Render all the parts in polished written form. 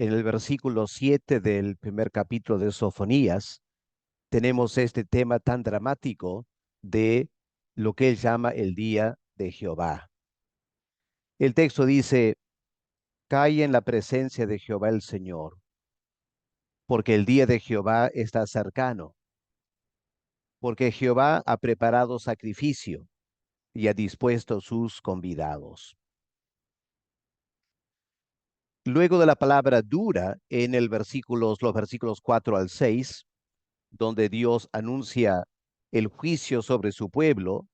En el versículo 7 del primer capítulo de Sofonías, tenemos este tema tan dramático de lo que él llama el día de Jehová. El texto dice: cae en la presencia de Jehová el Señor, porque el día de Jehová está cercano, porque Jehová ha preparado sacrificio y ha dispuesto sus convidados. Luego de la palabra dura en los versículos 4 al 6, donde Dios anuncia el juicio sobre su pueblo,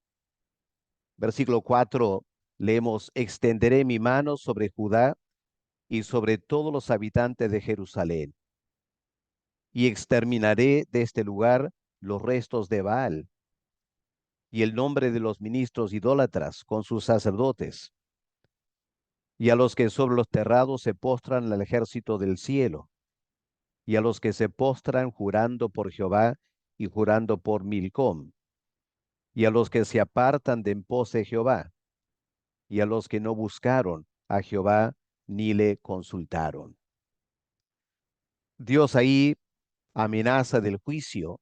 versículo 4 leemos: extenderé mi mano sobre Judá y sobre todos los habitantes de Jerusalén, y exterminaré de este lugar los restos de Baal y el nombre de los ministros idólatras con sus sacerdotes, y a los que sobre los terrados se postran al ejército del cielo, y a los que se postran jurando por Jehová y jurando por Milcom, y a los que se apartan de en pos de Jehová, y a los que no buscaron a Jehová ni le consultaron. Dios ahí amenaza del juicio,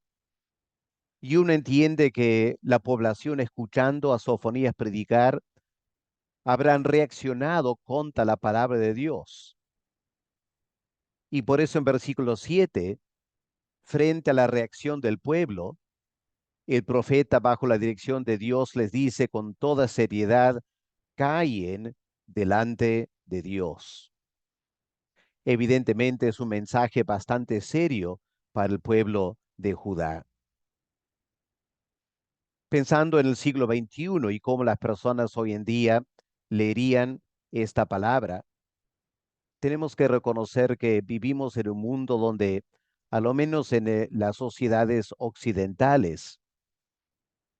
y uno entiende que la población, escuchando a Sofonías predicar, habrán reaccionado contra la palabra de Dios. Y por eso en versículo 7, frente a la reacción del pueblo, el profeta, bajo la dirección de Dios, les dice con toda seriedad: callen delante de Dios. Evidentemente es un mensaje bastante serio para el pueblo de Judá. Pensando en el siglo XXI y cómo las personas hoy en día leerían esta palabra, tenemos que reconocer que vivimos en un mundo donde, a lo menos en las sociedades occidentales,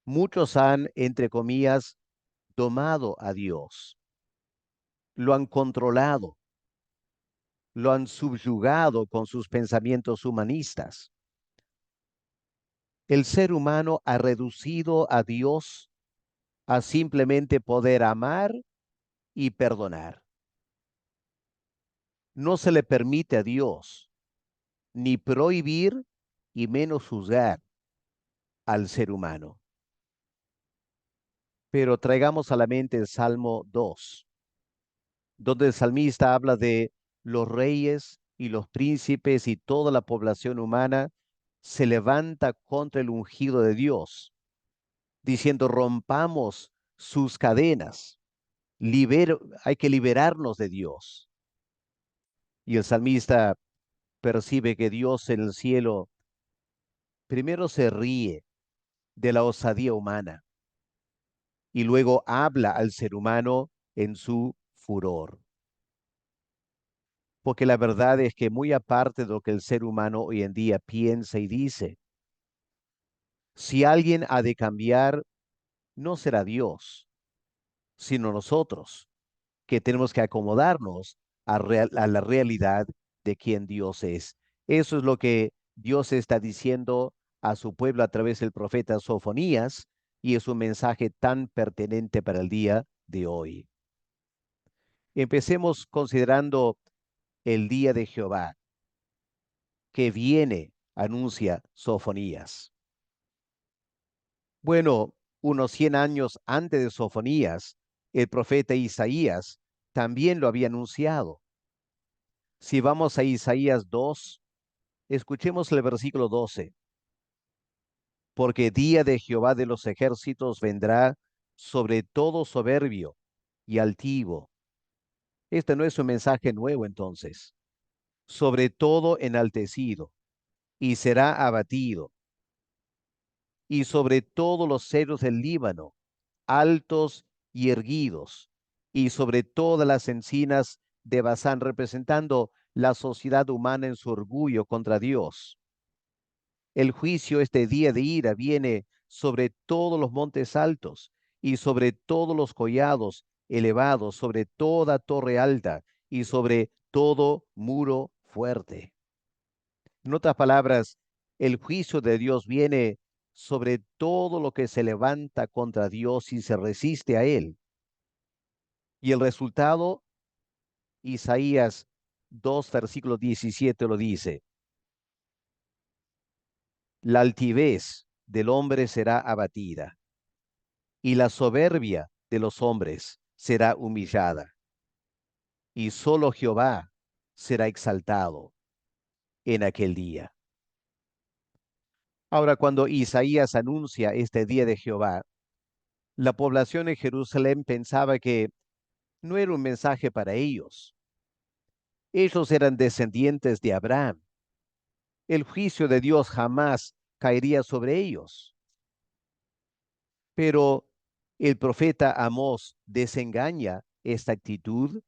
muchos han, entre comillas, domado a Dios, lo han controlado, lo han subyugado con sus pensamientos humanistas. El ser humano ha reducido a Dios a simplemente poder amar y perdonar. No se le permite a Dios ni prohibir y menos juzgar al ser humano. Pero traigamos a la mente el Salmo 2, donde el salmista habla de los reyes y los príncipes y toda la población humana se levanta contra el ungido de Dios, diciendo: rompamos sus cadenas, hay que liberarnos de Dios. Y el salmista percibe que Dios en el cielo primero se ríe de la osadía humana y luego habla al ser humano en su furor. Porque la verdad es que, muy aparte de lo que el ser humano hoy en día piensa y dice, si alguien ha de cambiar, no será Dios, sino nosotros, que tenemos que acomodarnos a la realidad de quién Dios es. Eso es lo que Dios está diciendo a su pueblo a través del profeta Sofonías, y es un mensaje tan pertinente para el día de hoy. Empecemos considerando el día de Jehová, que viene, anuncia Sofonías. Bueno, unos 100 años antes de Sofonías, el profeta Isaías también lo había anunciado. Si vamos a Isaías 2, escuchemos el versículo 12. Porque día de Jehová de los ejércitos vendrá sobre todo soberbio y altivo. Este no es un mensaje nuevo entonces. Sobre todo enaltecido, y será abatido. Y sobre todos los cedros del Líbano, altos y erguidos, y sobre todas las encinas de Basán, representando la sociedad humana en su orgullo contra Dios. El juicio, este día de ira, viene sobre todos los montes altos y sobre todos los collados elevados, sobre toda torre alta y sobre todo muro fuerte. En otras palabras, el juicio de Dios viene sobre todo lo que se levanta contra Dios y se resiste a Él. Y el resultado, Isaías 2, versículo 17 lo dice: la altivez del hombre será abatida, y la soberbia de los hombres será humillada, y solo Jehová será exaltado en aquel día. Ahora, cuando Isaías anuncia este día de Jehová, la población en Jerusalén pensaba que no era un mensaje para ellos. Ellos eran descendientes de Abraham. El juicio de Dios jamás caería sobre ellos. Pero el profeta Amós desengaña esta actitud,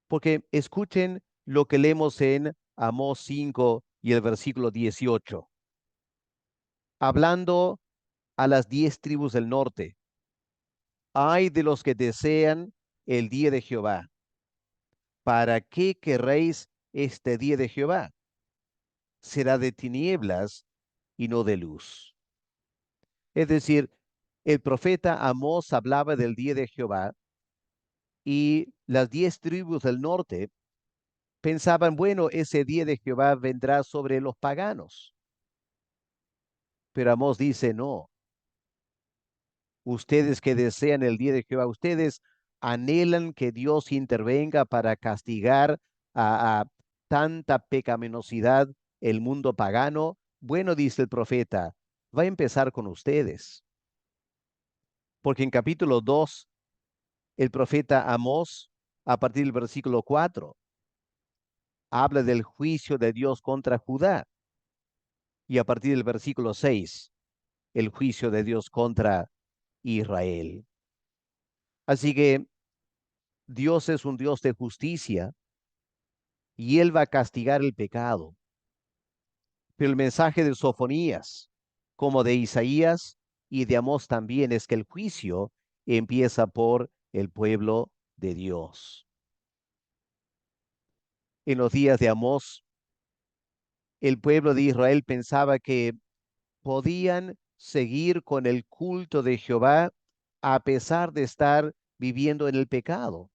porque escuchen lo que leemos en Amós 5 y el versículo 18, hablando a las 10 tribus del norte: ay de los que desean el día de Jehová. ¿Para qué querréis este día de Jehová? Será de tinieblas y no de luz. Es decir, el profeta Amós hablaba del día de Jehová, y las 10 tribus del norte pensaban, bueno, ese día de Jehová vendrá sobre los paganos. Pero Amós dice, no, ustedes que desean el día de Jehová, ustedes anhelan que Dios intervenga para castigar a tanta pecaminosidad el mundo pagano. Bueno, dice el profeta, va a empezar con ustedes, porque en capítulo 2 el profeta Amós, a partir del versículo 4, habla del juicio de Dios contra Judá, y a partir del versículo 6, el juicio de Dios contra Israel. Así que Dios es un Dios de justicia, y Él va a castigar el pecado. Pero el mensaje de Sofonías, como de Isaías y de Amós también, es que el juicio empieza por el pueblo de Dios. En los días de Amós, el pueblo de Israel pensaba que podían seguir con el culto de Jehová a pesar de estar viviendo en el pecado.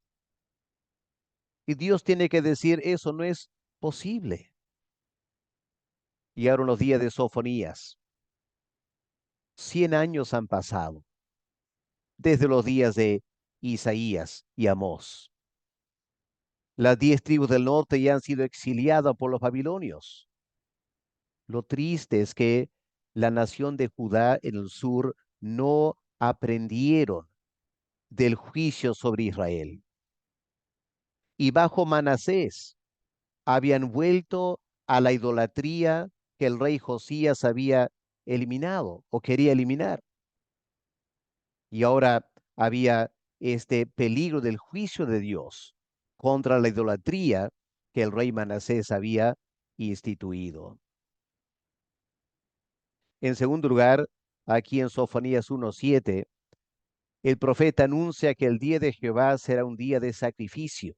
Y Dios tiene que decir, eso no es posible. Y ahora, en los días de Sofonías, 100 años han pasado desde los días de Isaías y Amós. Las 10 tribus del norte ya han sido exiliadas por los babilonios. Lo triste es que la nación de Judá en el sur no aprendieron del juicio sobre Israel. Y bajo Manasés habían vuelto a la idolatría que el rey Josías había eliminado o quería eliminar. Y ahora había este peligro del juicio de Dios contra la idolatría que el rey Manasés había instituido. En segundo lugar, aquí en Sofonías 1:7, el profeta anuncia que el día de Jehová será un día de sacrificio.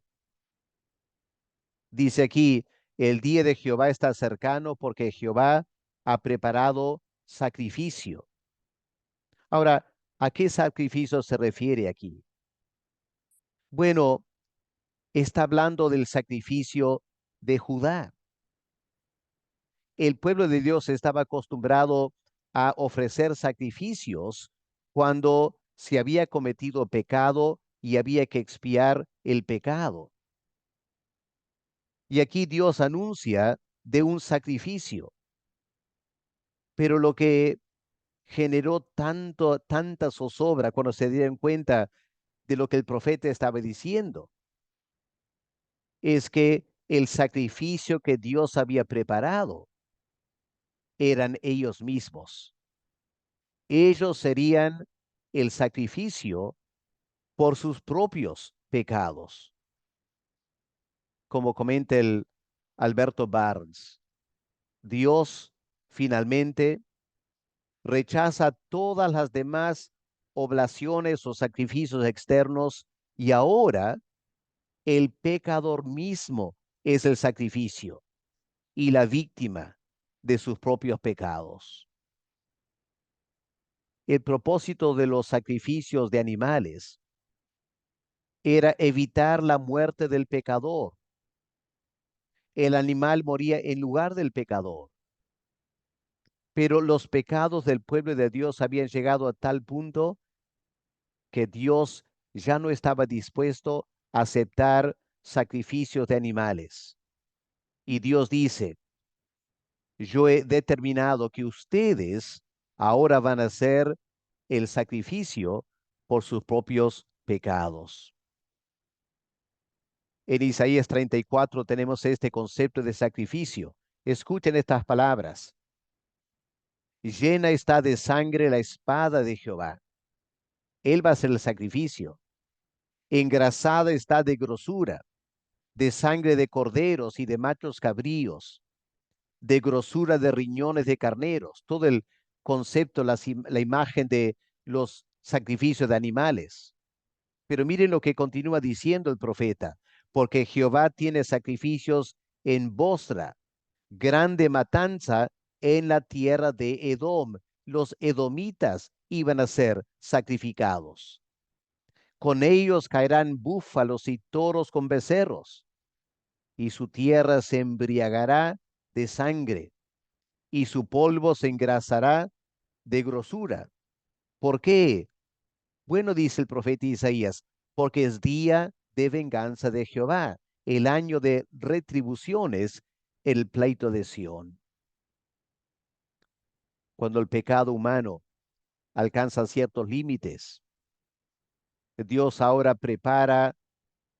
Dice aquí, el día de Jehová está cercano porque Jehová ha preparado sacrificio. Ahora, ¿a qué sacrificio se refiere aquí? Bueno, está hablando del sacrificio de Judá. El pueblo de Dios estaba acostumbrado a ofrecer sacrificios cuando se había cometido pecado y había que expiar el pecado. Y aquí Dios anuncia de un sacrificio. Pero lo que generó tanta zozobra cuando se dieron cuenta de lo que el profeta estaba diciendo, es que el sacrificio que Dios había preparado eran ellos mismos. Ellos serían el sacrificio por sus propios pecados. Como comenta el Alberto Barnes, Dios finalmente rechaza todas las demás oblaciones o sacrificios externos, y ahora el pecador mismo es el sacrificio y la víctima de sus propios pecados. El propósito de los sacrificios de animales era evitar la muerte del pecador el animal moría en lugar del pecador. Pero los pecados del pueblo de Dios habían llegado a tal punto que Dios ya no estaba dispuesto a aceptar sacrificios de animales. Y Dios dice, yo he determinado que ustedes ahora van a hacer el sacrificio por sus propios pecados. En Isaías 34 tenemos este concepto de sacrificio. Escuchen estas palabras. Llena está de sangre la espada de Jehová. Él va a hacer el sacrificio. Engrasada está de grosura, de sangre de corderos y de machos cabríos, de grosura de riñones de carneros. Todo el concepto, la imagen de los sacrificios de animales. Pero miren lo que continúa diciendo el profeta, porque Jehová tiene sacrificios en Bosra, grande matanza en la tierra de Edom. Los edomitas iban a ser sacrificados. Con ellos caerán búfalos y toros con becerros, y su tierra se embriagará de sangre, y su polvo se engrasará de grosura. ¿Por qué? Bueno, dice el profeta Isaías, porque es día de venganza de Jehová, el año de retribuciones, el pleito de Sión. Cuando el pecado humano alcanza ciertos límites, Dios ahora prepara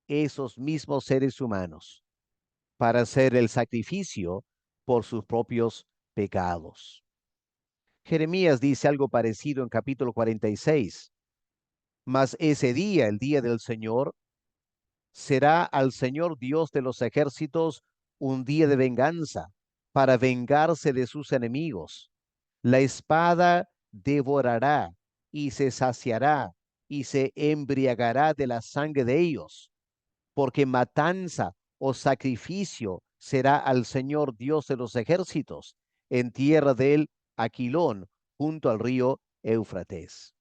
esos mismos seres humanos para hacer el sacrificio por sus propios pecados. Jeremías dice algo parecido en capítulo 46. Mas ese día, el día del Señor, será al Señor Dios de los ejércitos un día de venganza para vengarse de sus enemigos. La espada devorará y se saciará y se embriagará de la sangre de ellos, porque matanza o sacrificio será al Señor Dios de los ejércitos en tierra del Aquilón, junto al río Éufrates.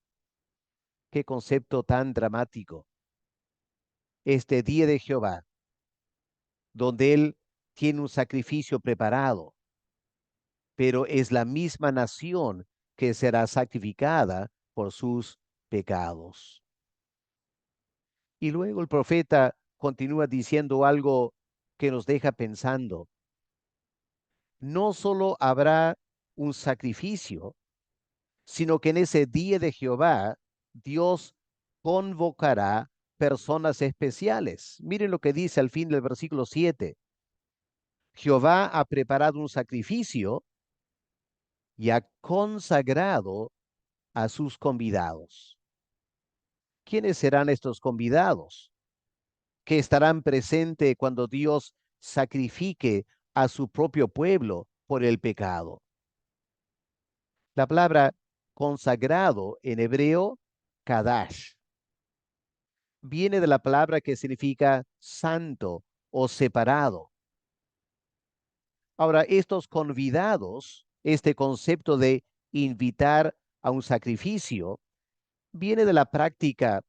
Qué concepto tan dramático. Este día de Jehová, donde Él tiene un sacrificio preparado, pero es la misma nación que será sacrificada por sus pecados. Y luego el profeta continúa diciendo algo que nos deja pensando. No solo habrá un sacrificio, sino que en ese día de Jehová, Dios convocará personas especiales. Miren lo que dice al fin del versículo 7. Jehová ha preparado un sacrificio y ha consagrado a sus convidados. ¿Quiénes serán estos convidados que estarán presentes cuando Dios sacrifique a su propio pueblo por el pecado? La palabra consagrado en hebreo, kadash, viene de la palabra que significa santo o separado. Ahora, estos convidados, este concepto de invitar a un sacrificio, viene de la práctica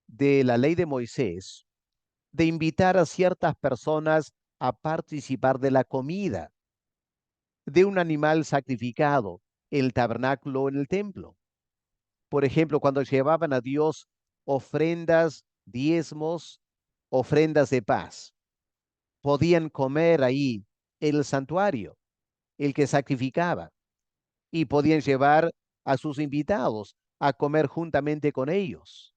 de la ley de Moisés, de invitar a ciertas personas a participar de la comida de un animal sacrificado en el tabernáculo o en el templo. Por ejemplo, cuando llevaban a Dios ofrendas, diezmos, ofrendas de paz, podían comer ahí en el santuario, el que sacrificaba, y podían llevar a sus invitados a comer juntamente con ellos.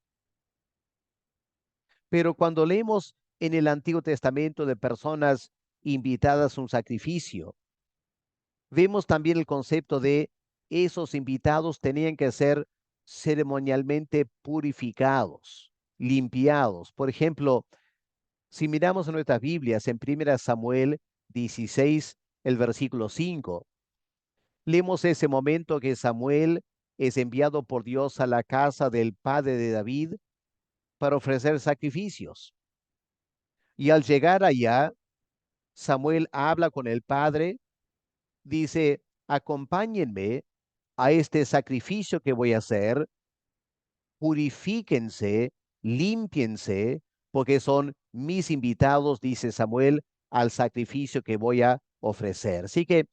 Pero cuando leemos en el Antiguo Testamento de personas invitadas a un sacrificio, vemos también el concepto de esos invitados tenían que ser ceremonialmente purificados, limpiados. Por ejemplo, si miramos en nuestras Biblias en 1 Samuel 16, el versículo 5, leemos ese momento que Samuel es enviado por Dios a la casa del padre de David para ofrecer sacrificios. Y al llegar allá, Samuel habla con el padre, dice, acompáñenme a este sacrificio que voy a hacer, purifíquense, límpiense, porque son mis invitados, dice Samuel, al sacrificio que voy a ofrecer. Así que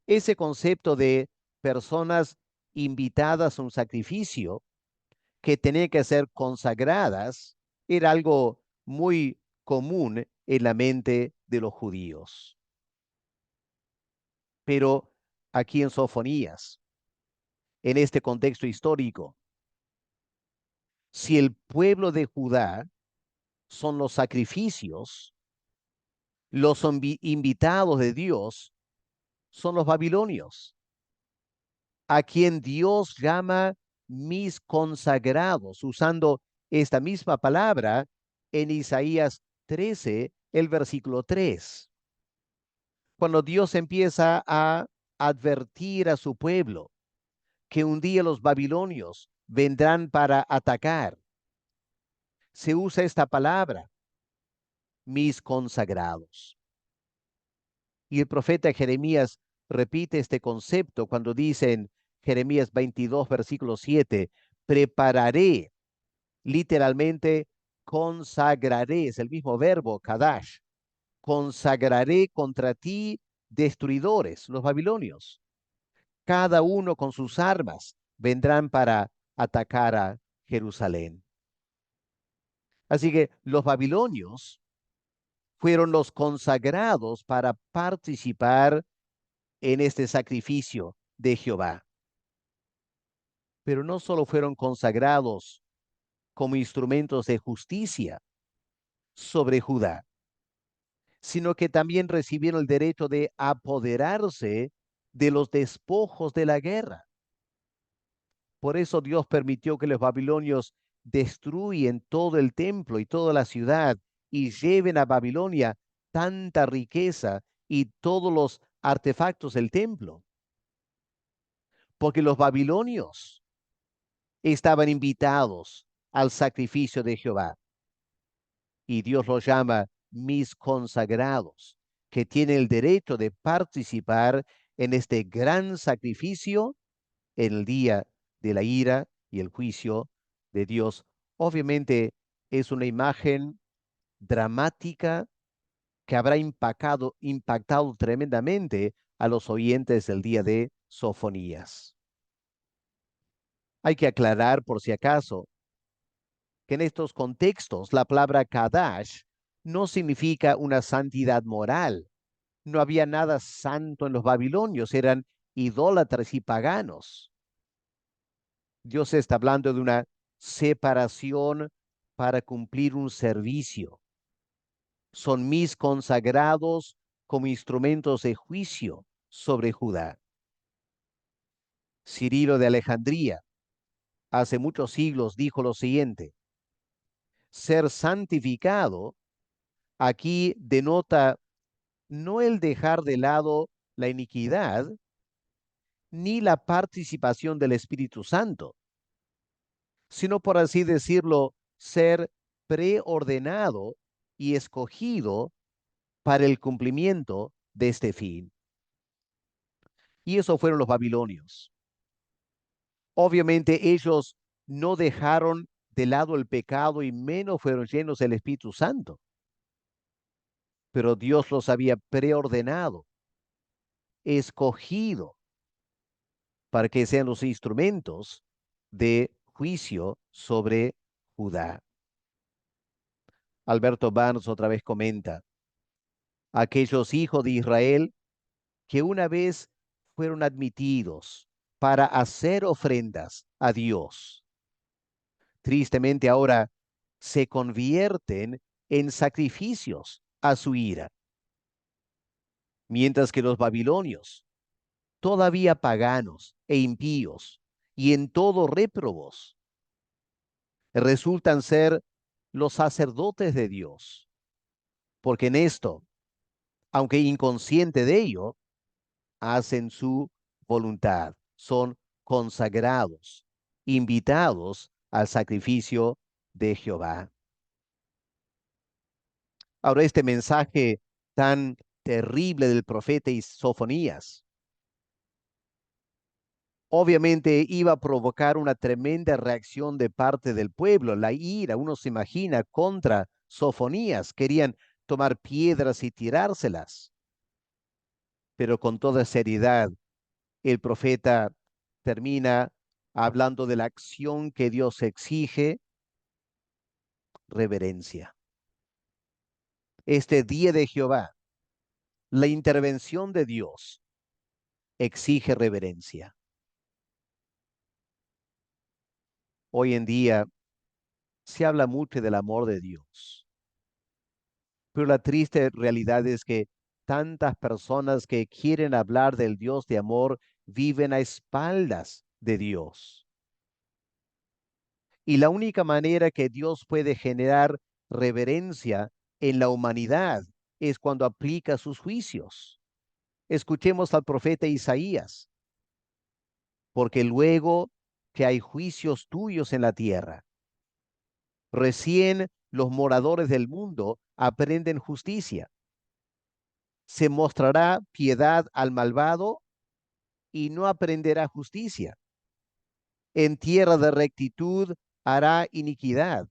ese concepto de personas invitadas a un sacrificio que tenían que ser consagradas era algo muy común en la mente de los judíos. Pero aquí en Sofonías, en este contexto histórico, si el pueblo de Judá son los sacrificios, los invitados de Dios son los babilonios, a quien Dios llama mis consagrados, usando esta misma palabra en Isaías 13, el versículo 3. Cuando Dios empieza a advertir a su pueblo que un día los babilonios vendrán para atacar, se usa esta palabra, mis consagrados. Y el profeta Jeremías repite este concepto cuando dice en Jeremías 22, versículo 7, prepararé, literalmente, consagraré, es el mismo verbo, kadash, consagraré contra ti destruidores, los babilonios. Cada uno con sus armas vendrán para atacar a Jerusalén. Así que los babilonios fueron los consagrados para participar en este sacrificio de Jehová. Pero no solo fueron consagrados como instrumentos de justicia sobre Judá, sino que también recibieron el derecho de apoderarse de los despojos de la guerra. Por eso Dios permitió que los babilonios destruyen todo el templo y toda la ciudad y lleven a Babilonia tanta riqueza y todos los artefactos del templo. Porque los babilonios estaban invitados al sacrificio de Jehová. Y Dios los llama mis consagrados, que tienen el derecho de participar en este gran sacrificio en el día de la ira y el juicio de Dios. Obviamente es una imagen dramática que habrá impactado tremendamente a los oyentes del día de Sofonías. Hay que aclarar, por si acaso, que en estos contextos la palabra Kadash no significa una santidad moral. No había nada santo en los babilonios, eran idólatras y paganos. Dios está hablando de una separación para cumplir un servicio. Son mis consagrados como instrumentos de juicio sobre Judá. Cirilo de Alejandría hace muchos siglos dijo lo siguiente: ser santificado aquí denota no el dejar de lado la iniquidad, ni la participación del Espíritu Santo, sino, por así decirlo, ser preordenado y escogido para el cumplimiento de este fin. Y eso fueron los babilonios. Obviamente ellos no dejaron de lado el pecado y menos fueron llenos del Espíritu Santo, pero Dios los había preordenado, escogido para que sean los instrumentos de juicio sobre Judá. Alberto Barnes otra vez comenta, aquellos hijos de Israel que una vez fueron admitidos para hacer ofrendas a Dios, tristemente ahora se convierten en sacrificios a su ira, mientras que los babilonios, todavía paganos e impíos y en todo réprobos, resultan ser los sacerdotes de Dios, porque en esto, aunque inconsciente de ello, hacen su voluntad, son consagrados, invitados al sacrificio de Jehová. Ahora, este mensaje tan terrible del profeta Sofonías, obviamente iba a provocar una tremenda reacción de parte del pueblo, la ira, uno se imagina, contra Sofonías. Querían tomar piedras y tirárselas. Pero con toda seriedad, el profeta termina hablando de la acción que Dios exige: reverencia. Este día de Jehová, la intervención de Dios exige reverencia. Hoy en día se habla mucho del amor de Dios, pero la triste realidad es que tantas personas que quieren hablar del Dios de amor viven a espaldas de Dios. Y la única manera que Dios puede generar reverencia en la humanidad es cuando aplica sus juicios. Escuchemos al profeta Isaías: porque luego que hay juicios tuyos en la tierra, recién los moradores del mundo aprenden justicia. Se mostrará piedad al malvado y no aprenderá justicia. En tierra de rectitud hará iniquidad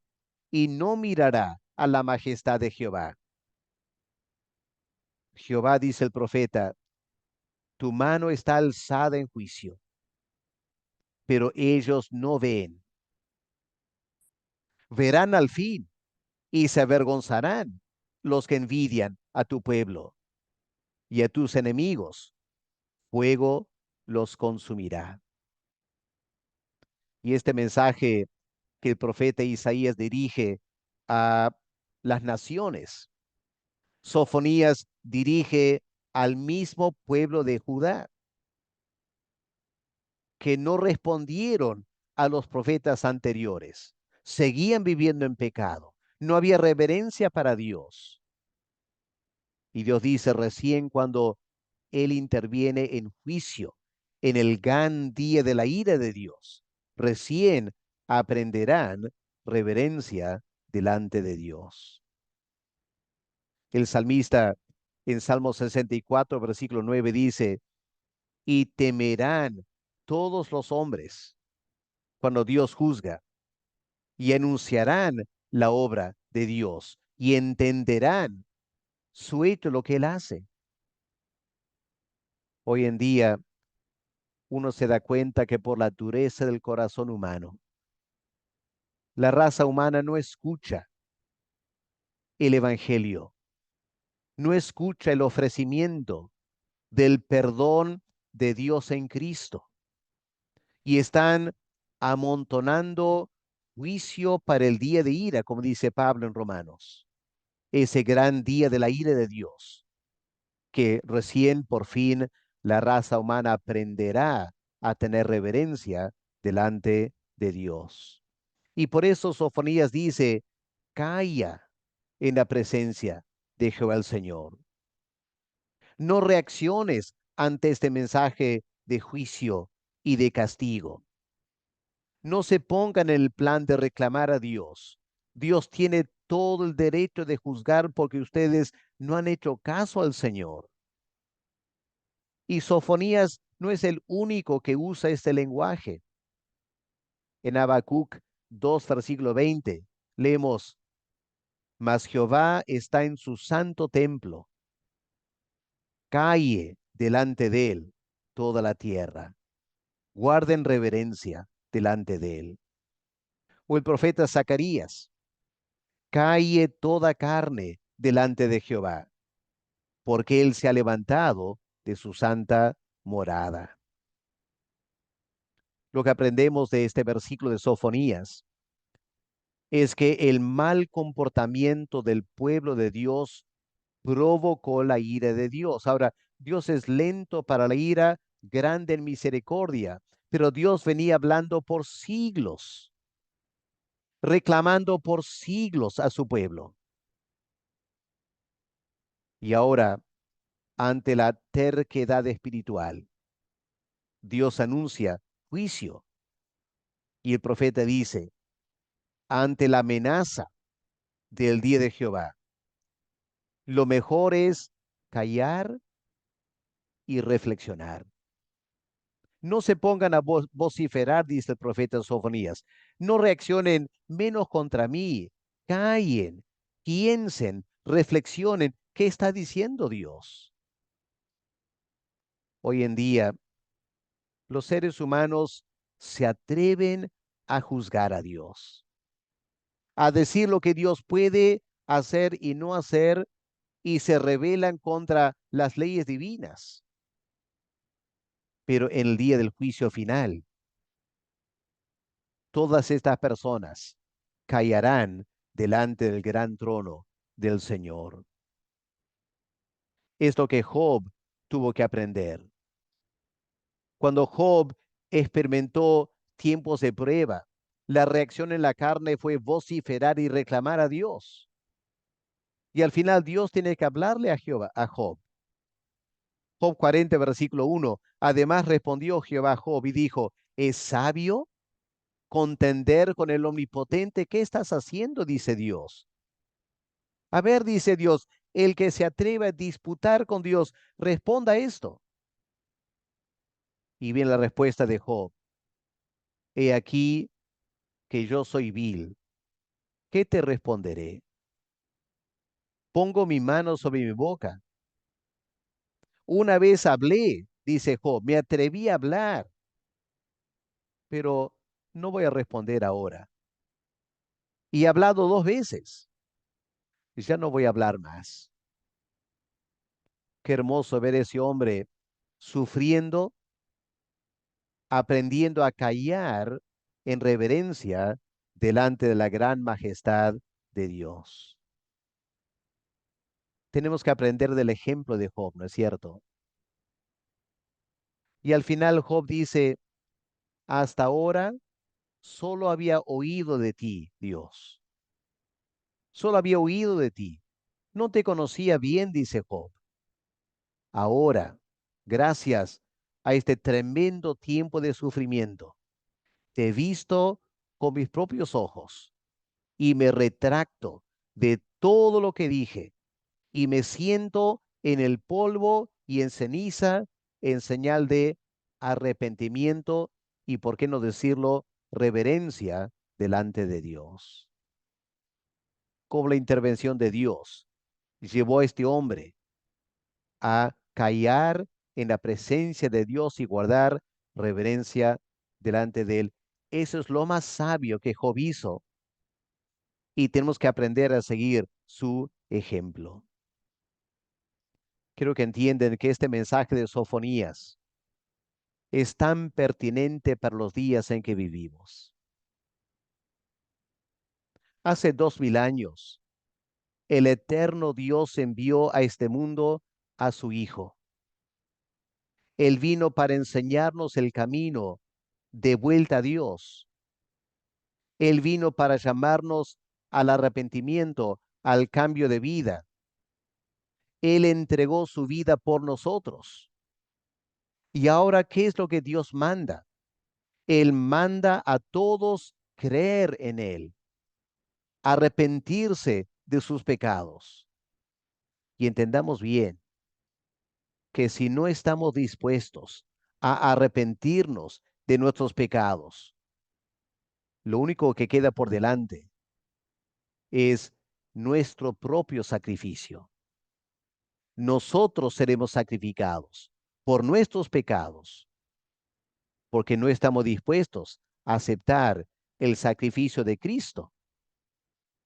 y no mirará a la majestad de Jehová. Jehová, dice el profeta, tu mano está alzada en juicio, pero ellos no ven. Verán al fin y se avergonzarán los que envidian a tu pueblo, y a tus enemigos fuego los consumirá. Y este mensaje que el profeta Isaías dirige a las naciones, Sofonías dirige al mismo pueblo de Judá, que no respondieron a los profetas anteriores. Seguían viviendo en pecado. No había reverencia para Dios. Y Dios dice recién cuando Él interviene en juicio, en el gran día de la ira de Dios, recién aprenderán reverencia delante de Dios. El salmista en Salmo 64, versículo 9 dice: y temerán todos los hombres cuando Dios juzga, y anunciarán la obra de Dios, y entenderán su hecho, lo que Él hace. Hoy en día uno se da cuenta que por la dureza del corazón humano, la raza humana no escucha el Evangelio, no escucha el ofrecimiento del perdón de Dios en Cristo, y están amontonando juicio para el día de ira, como dice Pablo en Romanos, ese gran día de la ira de Dios, que recién por fin la raza humana aprenderá a tener reverencia delante de Dios. Y por eso Sofonías dice: calla en la presencia de Jehová el Señor. No reacciones ante este mensaje de juicio y de castigo. No se pongan en el plan de reclamar a Dios. Dios tiene todo el derecho de juzgar porque ustedes no han hecho caso al Señor. Y Sofonías no es el único que usa este lenguaje. En Habacuc 2, versículo 20, leemos: mas Jehová está en su santo templo, calle delante de él toda la tierra, guarden reverencia delante de él. O el profeta Zacarías: calle toda carne delante de Jehová, porque él se ha levantado de su santa morada. Lo que aprendemos de este versículo de Sofonías es que el mal comportamiento del pueblo de Dios provocó la ira de Dios. Ahora, Dios es lento para la ira, grande en misericordia, pero Dios venía hablando por siglos, reclamando por siglos a su pueblo. Y ahora, ante la terquedad espiritual, Dios anuncia juicio. Y el profeta dice: ante la amenaza del día de Jehová, lo mejor es callar y reflexionar. No se pongan a vociferar, dice el profeta Sofonías. No reaccionen menos contra mí. Callen, piensen, reflexionen qué está diciendo Dios. Hoy en día, los seres humanos se atreven a juzgar a Dios, a decir lo que Dios puede hacer y no hacer, y se rebelan contra las leyes divinas. Pero en el día del juicio final, todas estas personas callarán delante del gran trono del Señor. Es lo que Job tuvo que aprender. Cuando Job experimentó tiempos de prueba, la reacción en la carne fue vociferar y reclamar a Dios. Y al final Dios tiene que hablarle a Jehová, a Job. Job 40, versículo 1. Además respondió Jehová a Job y dijo, ¿es sabio contender con el omnipotente? ¿Qué estás haciendo? Dice Dios. A ver, dice Dios, el que se atreve a disputar con Dios, responda esto. Y viene la respuesta de Job. He aquí que yo soy vil. ¿Qué te responderé? Pongo mi mano sobre mi boca. Una vez hablé, dice Job, me atreví a hablar, pero no voy a responder ahora. Y he hablado 2 veces, y ya no voy a hablar más. Qué hermoso ver ese hombre sufriendo, aprendiendo a callar en reverencia delante de la gran majestad de Dios. Tenemos que aprender del ejemplo de Job, ¿no es cierto? Y al final Job dice, hasta ahora solo había oído de ti, Dios. Solo había oído de ti. No te conocía bien, dice Job. Ahora, gracias a este tremendo tiempo de sufrimiento, te he visto con mis propios ojos y me retracto de todo lo que dije y me siento en el polvo y en ceniza en señal de arrepentimiento y, por qué no decirlo, reverencia delante de Dios. Como la intervención de Dios llevó a este hombre a callar en la presencia de Dios y guardar reverencia delante de él. Eso es lo más sabio que Job hizo y tenemos que aprender a seguir su ejemplo. Quiero que entiendan que este mensaje de Sofonías es tan pertinente para los días en que vivimos. Hace 2000 años, el eterno Dios envió a este mundo a su Hijo. Él vino para enseñarnos el camino de vuelta a Dios. Él vino para llamarnos al arrepentimiento, al cambio de vida. Él entregó su vida por nosotros. Y ahora, ¿qué es lo que Dios manda? Él manda a todos creer en Él, arrepentirse de sus pecados. Y entendamos bien que si no estamos dispuestos a arrepentirnos de nuestros pecados, lo único que queda por delante es nuestro propio sacrificio. Nosotros seremos sacrificados por nuestros pecados, porque no estamos dispuestos a aceptar el sacrificio de Cristo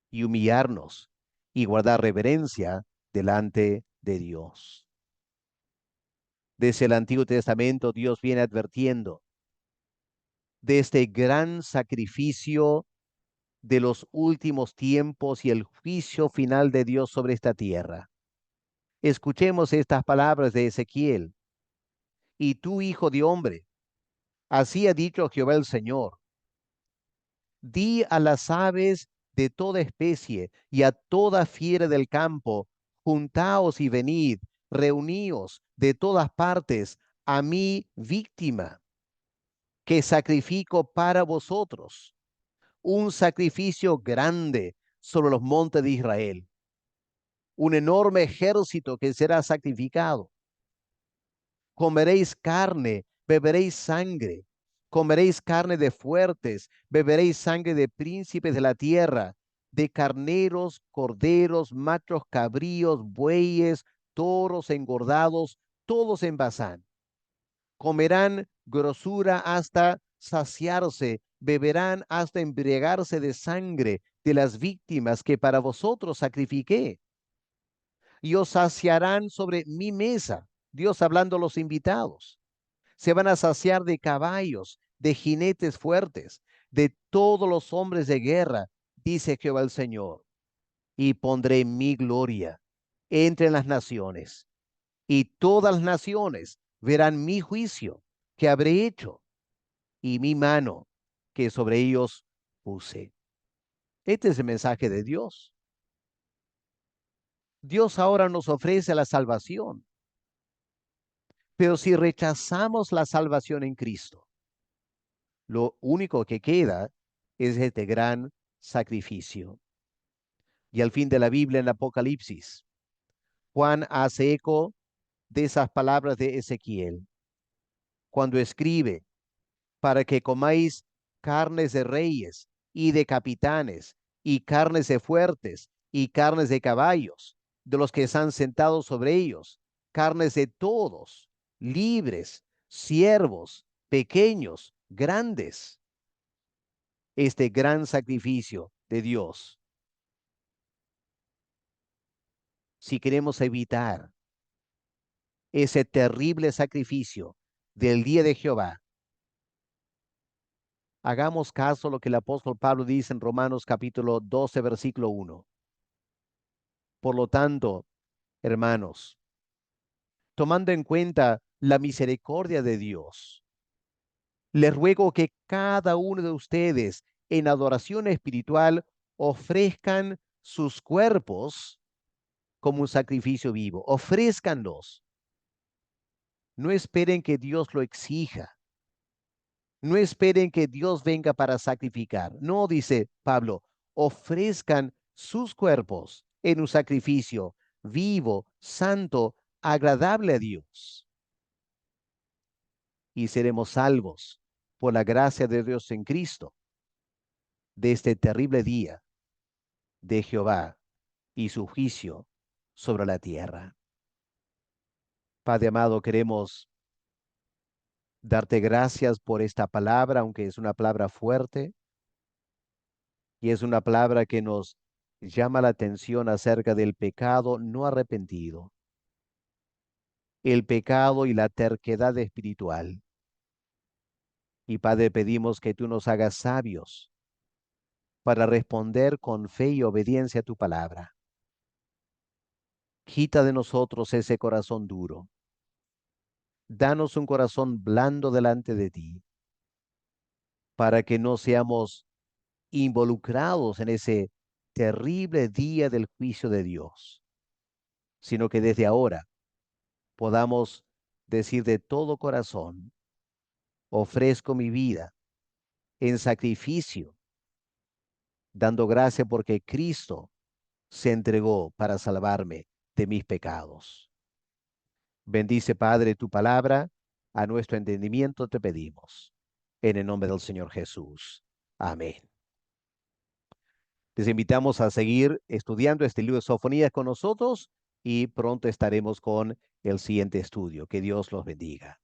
y humillarnos y guardar reverencia delante de Dios. Desde el Antiguo Testamento, Dios viene advirtiendo de este gran sacrificio de los últimos tiempos y el juicio final de Dios sobre esta tierra. Escuchemos estas palabras de Ezequiel. Y tú, hijo de hombre, así ha dicho Jehová el Señor, di a las aves de toda especie y a toda fiera del campo, juntaos y venid, reuníos de todas partes a mi víctima, que sacrifico para vosotros, un sacrificio grande sobre los montes de Israel, un enorme ejército que será sacrificado. Comeréis carne, beberéis sangre, comeréis carne de fuertes, beberéis sangre de príncipes de la tierra, de carneros, corderos, machos, cabríos, bueyes, toros engordados, todos en Basán. Comerán grosura hasta saciarse, beberán hasta embriagarse de sangre de las víctimas que para vosotros sacrifiqué. Y os saciarán sobre mi mesa. Dios hablando a los invitados. Se van a saciar de caballos, de jinetes fuertes, de todos los hombres de guerra, dice Jehová el Señor. Y pondré mi gloria entre las naciones, y todas las naciones verán mi juicio que habré hecho y mi mano que sobre ellos puse. Este es el mensaje de Dios. Dios ahora nos ofrece la salvación, pero si rechazamos la salvación en Cristo, lo único que queda es este gran sacrificio. Y al fin de la Biblia, en Apocalipsis, Juan hace eco de esas palabras de Ezequiel, cuando escribe, para que comáis carnes de reyes y de capitanes, y carnes de fuertes, y carnes de caballos, de los que están sentados sobre ellos, carnes de todos, libres, siervos, pequeños, grandes. Este gran sacrificio de Dios, si queremos evitar ese terrible sacrificio del día de Jehová, hagamos caso a lo que el apóstol Pablo dice en Romanos capítulo 12, versículo 1. Por lo tanto, hermanos, tomando en cuenta la misericordia de Dios, les ruego que cada uno de ustedes en adoración espiritual ofrezcan sus cuerpos como un sacrificio vivo. Ofrézcanlos. No esperen que Dios lo exija. No esperen que Dios venga para sacrificar. No, dice Pablo, ofrezcan sus cuerpos en un sacrificio vivo, santo, agradable a Dios. Y seremos salvos por la gracia de Dios en Cristo de este terrible día de Jehová y su juicio sobre la tierra. Padre amado, queremos darte gracias por esta palabra, aunque es una palabra fuerte y es una palabra que nos llama la atención acerca del pecado no arrepentido, el pecado y la terquedad espiritual. Y Padre, pedimos que tú nos hagas sabios para responder con fe y obediencia a tu palabra. Quita de nosotros ese corazón duro. Danos un corazón blando delante de ti, para que no seamos involucrados en ese terrible día del juicio de Dios, sino que desde ahora podamos decir de todo corazón, ofrezco mi vida en sacrificio, dando gracia porque Cristo se entregó para salvarme de mis pecados. Bendice, Padre, tu palabra, a nuestro entendimiento te pedimos. En el nombre del Señor Jesús. Amén. Les invitamos a seguir estudiando este libro de Sofonías con nosotros y pronto estaremos con el siguiente estudio. Que Dios los bendiga.